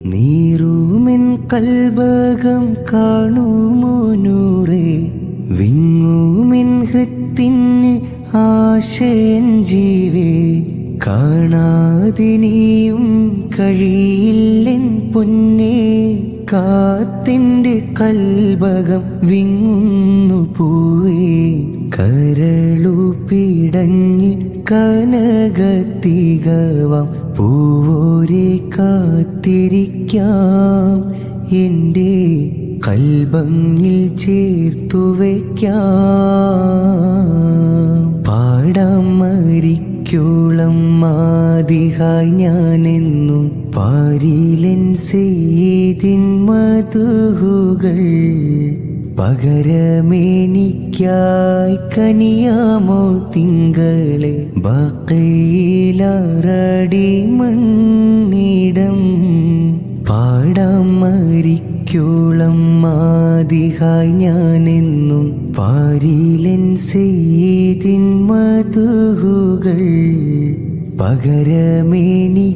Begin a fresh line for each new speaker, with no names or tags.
നീറുമെൻ കൽബകം കാണുമോ നൂറേ, വിങ്ങുമെൻ ഹൃത്തിന് ആശയൻ ജീവേ. കാണാതിനിയും കഴിയില്ലെൻ പൊന്നേ, കാത്തിൻ്റെ കൽബകം വിങ്ങുന്നു പൂവേ. കരളു പിടഞ്ഞ് കനകത്തികവാം പൂവോരെ കാത്തിരിക്കാം, എൻ്റെ കൽബങ്ങിൽ ചേർത്തു വയ്ക്കാം. പാടാം മരിക്കോളം മാതിഹായി ഞാനെന്നും പാരിലെൻ സെയ്തിൻ മധുഹുകൾ. പകരമേനിക്കായി കനിയാമോ തിങ്കളെ, ബഖയിലറടി മണ്ണിടം. പാടാം മരിക്കോളം മാതിഹായി ഞാനെന്നും പാരിലെൻ സെയ്തിൻ മധുഹുകൾ. പകരമേനി